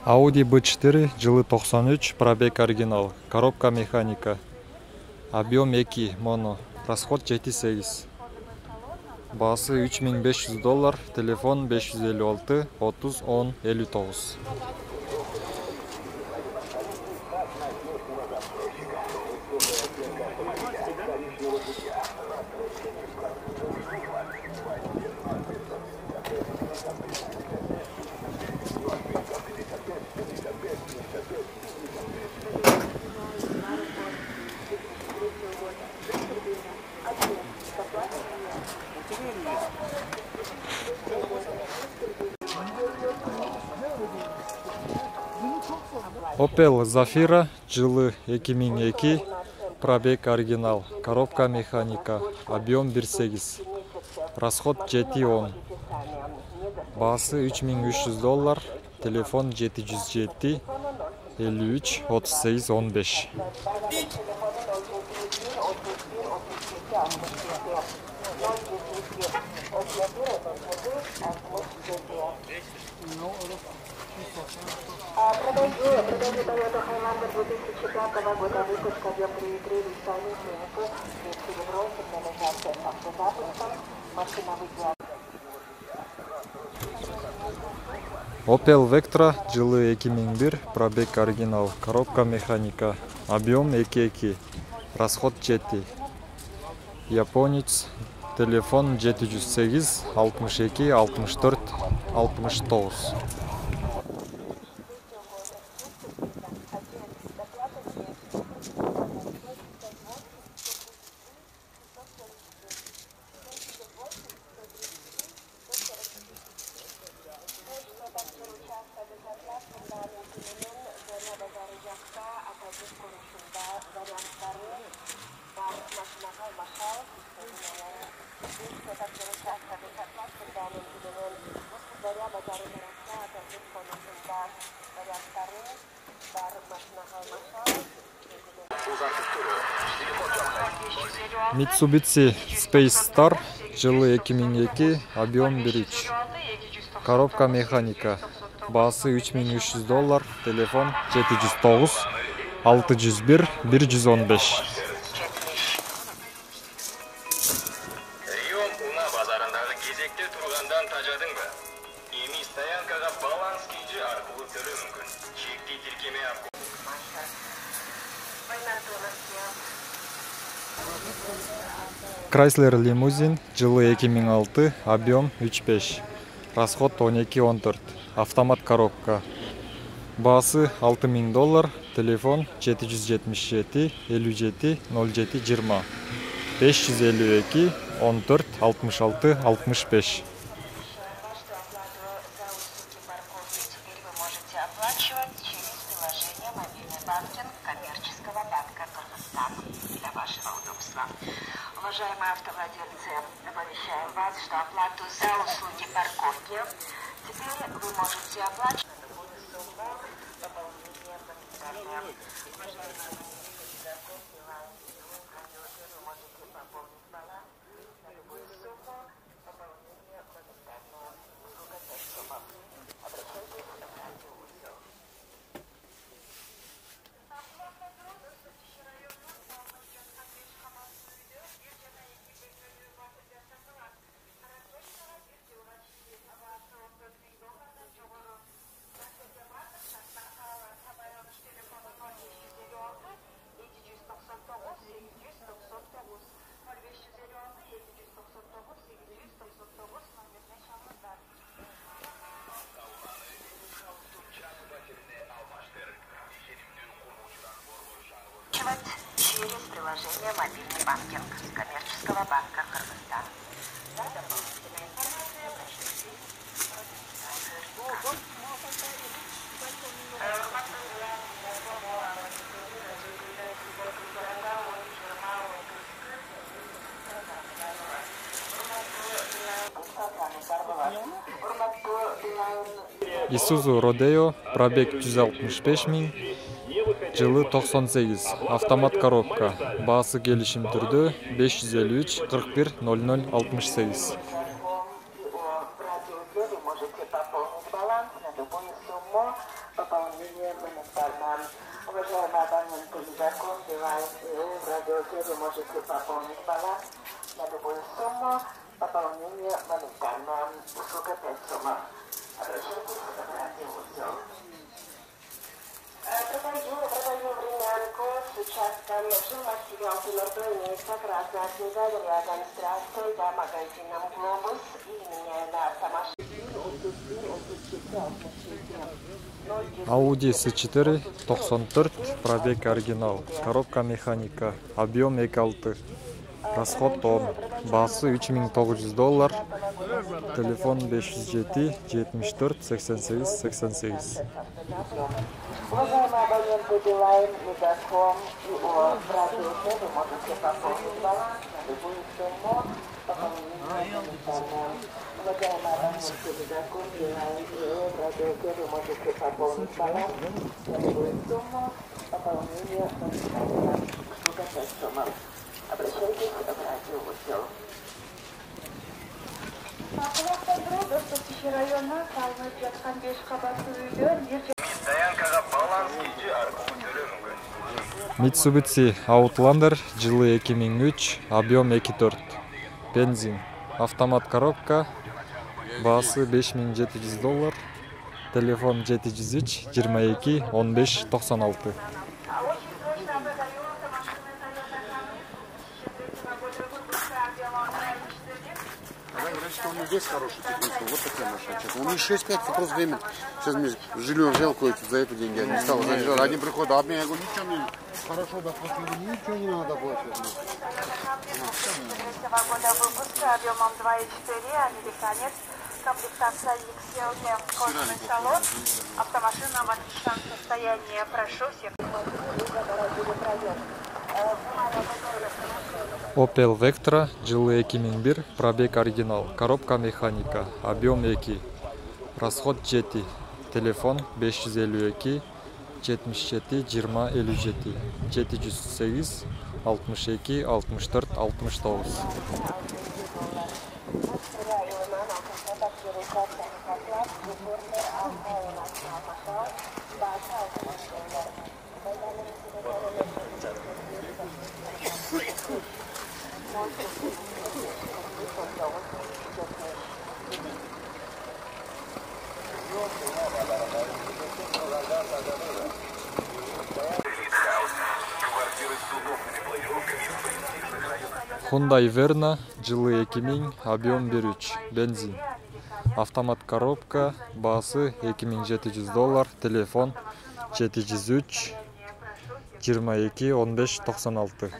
Audi B4 жылы 93, пробег оригинал, коробка механика, объем 2 моно, расход 7-8. Басы $3500, телефон 556 30 10 59. Opel Zafira жылы 2002, пробег оригинал, коробка механика, объем 1.8, расход 7-10. Басы $3300, телефон 707 53 38 15. Продаю Toyota Highlander 2005 года выпуска, объем 3.3, рестайлинг, серебро, сигнализация с автозапуском, машина в идеале. Opel Vectra жылы 2001, пробег оригинал, коробка механика, объем 2.2, расход 7. Японец, телефон 708 62 64 69. Mitsubishi Space Star жылы 2002, объем 1.3, коробка механика, басы $3300, телефон 709 601 115. Chrysler Limousine жылы 2006, объем 3.5, расход 12-14, автомат коробка. Басы $6000, телефон 777 57 07 20 552 14 66 65. Уважаемые автовладельцы, оповещаем вас, что оплату за услуги парковки теперь вы можете оплачивать. Через приложение «Мобильный банкинг» коммерческого банка Кыргызстан. За дополнительной информацией обращайтесь. Isuzu Rodeo, пробег 165 000, жылы 98, автомат коробка, баасы келишим түрдө 553 41 00 68. Уважаемые абоненты, закон Билайн ИУ в радиоэфире можете пополнить баланс на любую сумму. Пополнение моментально. Услуга 5 сумм. Обращайтесь в радиоузел. Продаю времянку с участком жилмассива Алтынорда имеется красная книга рядом с трассой до магазином «Глобус» и меняю на автомашину. Audi S4 94, пробег оригинал, коробка механика, объем 2.6, расход 10, басы $3900, телефон 507 74 88 88. Уважаемые абоненты Билайн, Мегафон и ООО «Радиоэфир» вы можете пополнить баланс на любую сумму. Пополнение моментально. Уважаемые абоненты Мегафон, Билайн и ООО «Радиоэфир» вы можете пополнить баланс на любую сумму. Пополнение моментально. Услуга 5 сумм. Обращайтесь в радиоузел. Мақұлақтан бұрын Доступчы районы салынып жатқан 5 қабатты үйлер Стоянкаға баланс күйде арқылы төлеу мүмкін. Mitsubishi Outlander, жылы 2003, объем 2.4, бензин, автомат коробка, баасы $5700, телефон 703 22 15 96. Что у него здесь хороший техника, вот такая машина. У них 6-5 просто время. Сейчас мне жилье взял кое-то за это деньги, они стал за одни приходы, а мне я говорю, ничего мне хорошо доплатили, ничего не надо доплачивать. 2003 года выпуска объемом 2.4, американец, комплектация XLM, кожаный салон, автомашина в отличном состоянии. Прошу всех. Opel Vectra, жылы 2001, пробег оригинал, коробка механика, объем 2, расход 7, телефон 552 77 20 57, 708 62 64 69. Hyundai Verna, жылы 2000, объем 1.3, бензин, автомат коробка, басы $2700, телефон 703 22 15 96.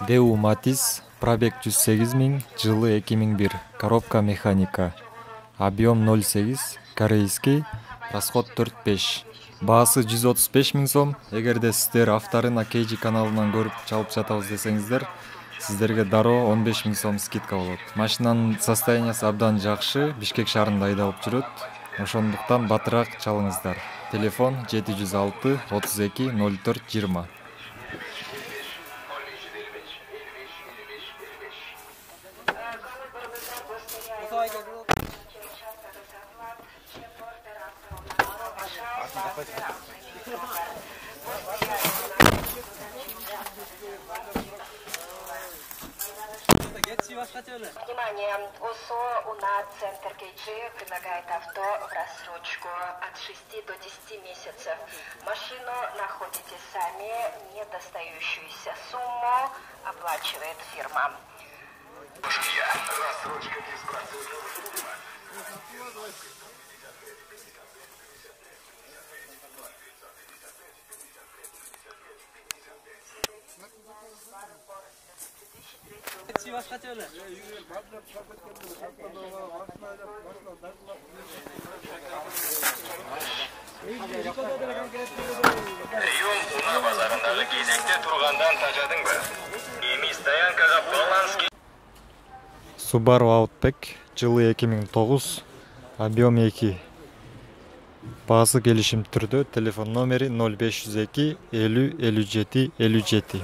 Deu Matiz, пробег 108 000, жылы 2001, коробка механика, объем 0.8, корейский, расход 4.5, баасы 135 000 сом. Эгерде сиздер авторына KG каналынан көрүп чалып жатабыз десеңиздер, сиздерге дароо 15 000 сом скидка болот. Машинанын состояниясы абдан жакшы, Бишкек шаарында айдалып жүрөт. Ошондуктан батыраак чалыңыздар. Телефон 706 32 04 20. Внимание, УСО, УНА, Центр Кейджи предлагает авто в рассрочку от 6 до 10 месяцев. Машину находите сами, недостающуюся сумму оплачивает фирма. Рассрочка без процентов. Уна базарындагы кезекте тургандан тажадыңбы? Эми стоянкага баланс. Subaru Outback жылы 2009, объем 2. Баасы келишим түрдө, телефон номери 0502 50 57 57.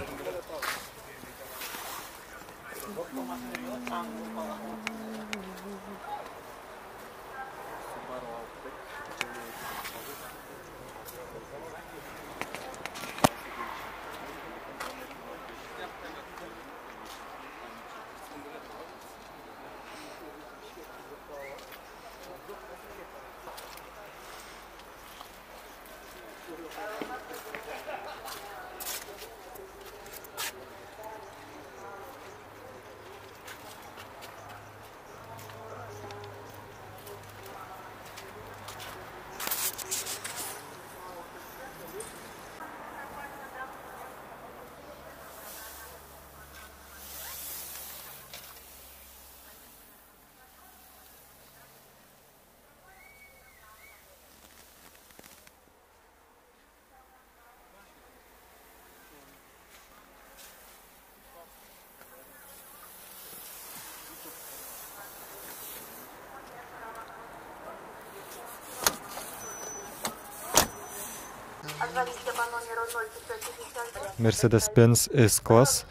Mercedes-Benz S-класс,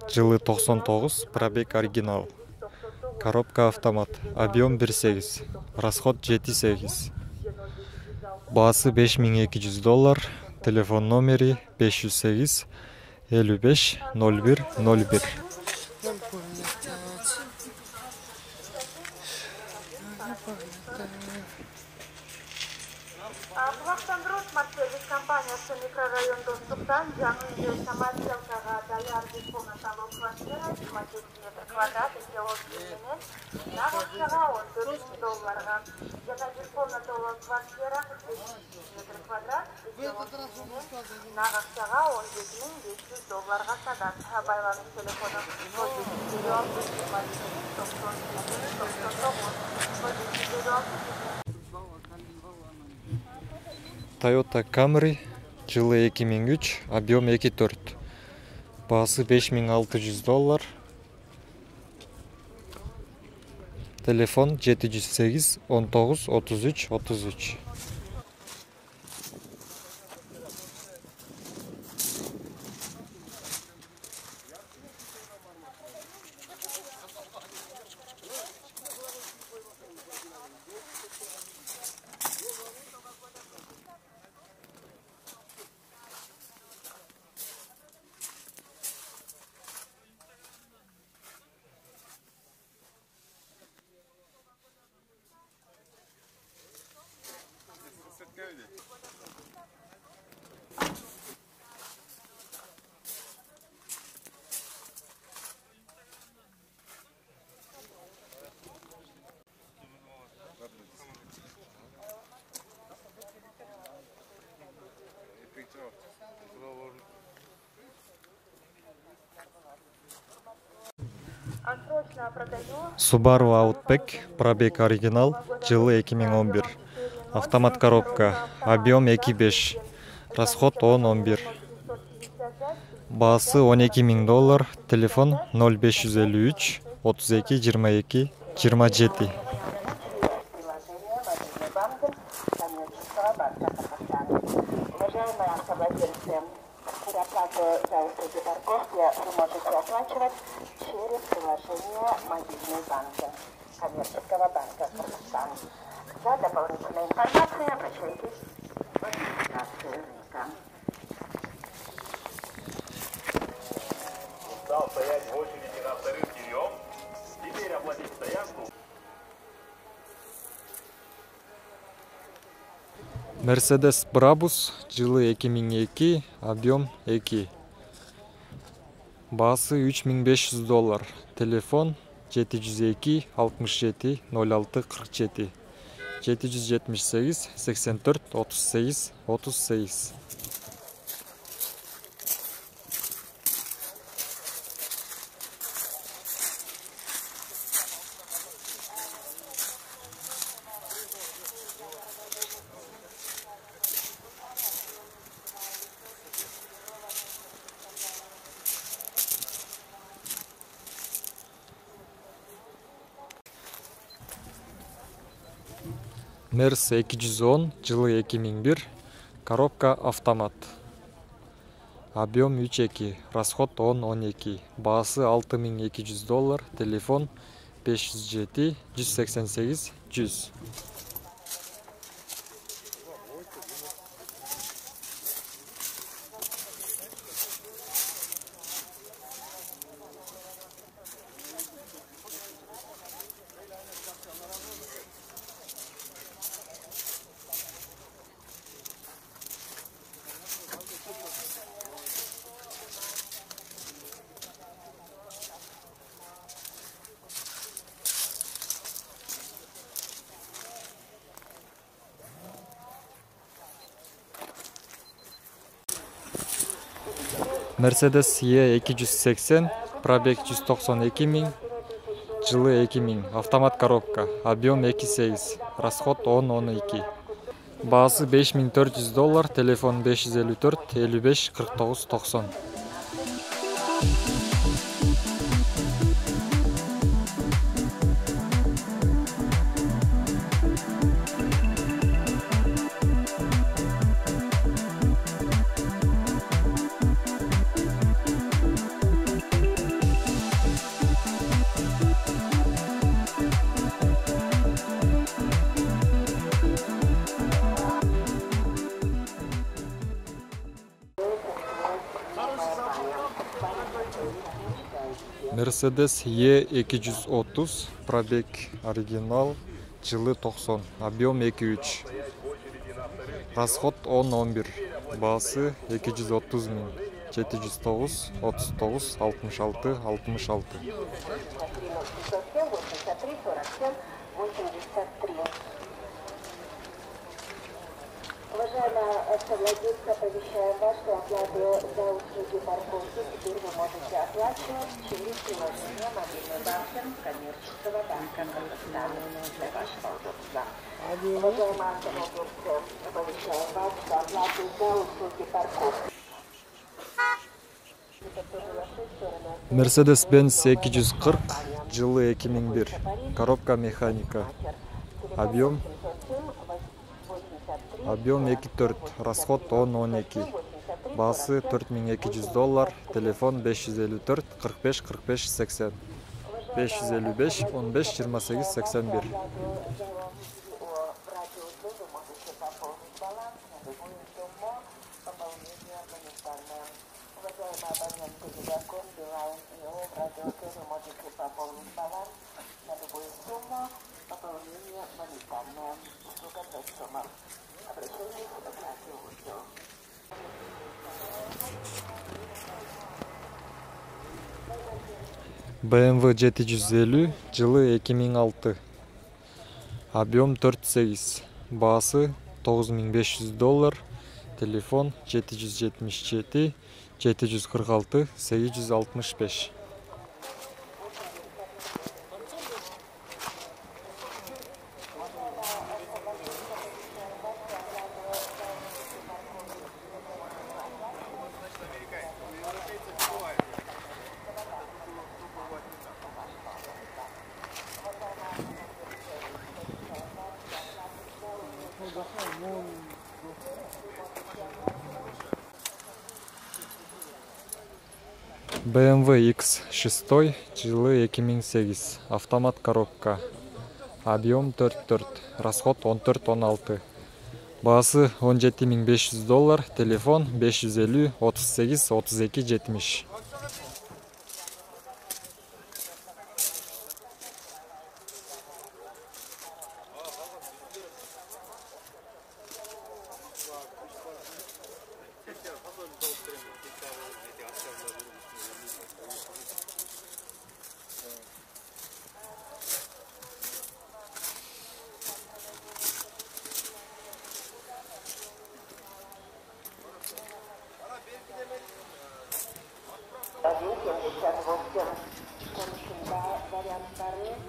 жылы 99, пробег оригинал. Коробка автомат, объем 1.8, расход 7.8. Баасы $5200, телефон номери 508 55 01 01. Құлақтандыру смарт-сервис компаниясы микрорайон доступтан жаңы үйде самат селкаға даяр диспомнаталы квартира 27 метр квадрат экологиясымен нағақшаға $14,000. Жаңа диспомнаталы квартира 45 метр квадрат экологиясымен нағақшаға $17,500 сатат. Байланыс телефоны 0 Toyota Camry, жылы 2003, объем 2.4. Баасы $5600. Телефон 708 19 33 33. Subaru Outback, пробег оригинал, жылы 2011. Автомат коробка, объем 2.5, расход 10-11. Баасы $12,000, телефон 0553 32 22 27. Уважаемые автовладельцы, переоплату за услуги парковки вы можете оплачивать через приложение мобильной банки коммерческого банка Казахстан. За дополнительной информацией обращайтесь в администрацию рынка. Устал стоять в очереди на вторых прием? Mercedes Brabus, жылы 2002, объем 2. Баасы $3500. Телефон 702 67 06 47. 778 84 38 38. Мерс 210, жылы 2001, коробка автомат. Объем 3,2, расход 10-12. Баасы $6200, телефон 507 188 100. Mercedes E280, пробег 192 000, жылы 2000, автомат коробка, объем 2,8, расход 10-12. Баасы $5400, телефон 554 55 49 90. Mercedes E230, пробег оригинал, жылы 90, объем 2,3, расход 10-11, баасы $230 000, 709 39 66 66. Уважаемые совладельцы, оповещаем вас, что оплату за услуги парковки теперь вы можете оплачивать через приложение мобильный банкинг коммерческого банка Казахстана для вашего удобства. Уважаемые совладельцы, оповещаем вас, что оплату за услуги парковки. Mercedes-Benz 240, жылы 2001, коробка механика, объем 2,4, расход 10-12, баасы $4200, телефон 554 45 45 80, 555 15 28 81. BMW GT150, жылы 2006, объем 4,8, баасы $9500, телефон 777 746 865. BMW X6, жылы 2008, автомат коробка, объем 4,4, расход 14-16, баасы $17500, телефон 550 38 32 70.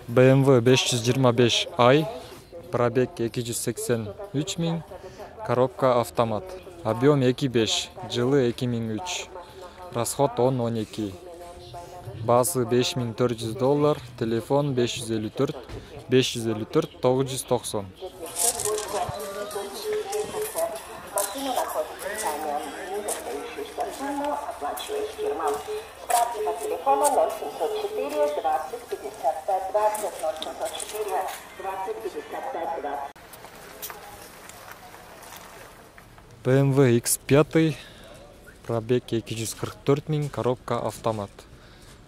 BMW 525i, пробег 283 миң, коробка автомат. Объем 2.5, жылы 2003, расход 10-12. Басы $5400, телефон 554 990. Машину находится в здании. Недостающую стационарно оплачивает фирма. Справки по телефону 0704 20 55 20 0704 20 55 20. BMW X5, пробег 244 миң, коробка автомат.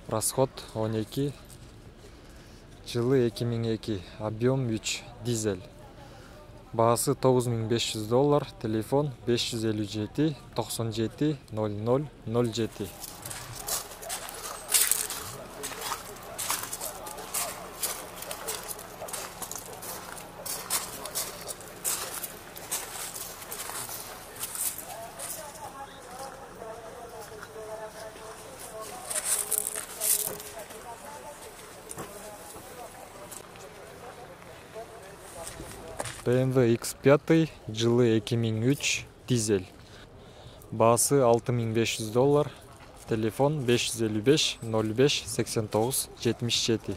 Расход 12, жылы 2002, объем 3, дизель. Басы $9500, телефон 557 97 00 07. BMW X5, жылы 2003, дизель. Басы $6500, телефон 555 05 89 77.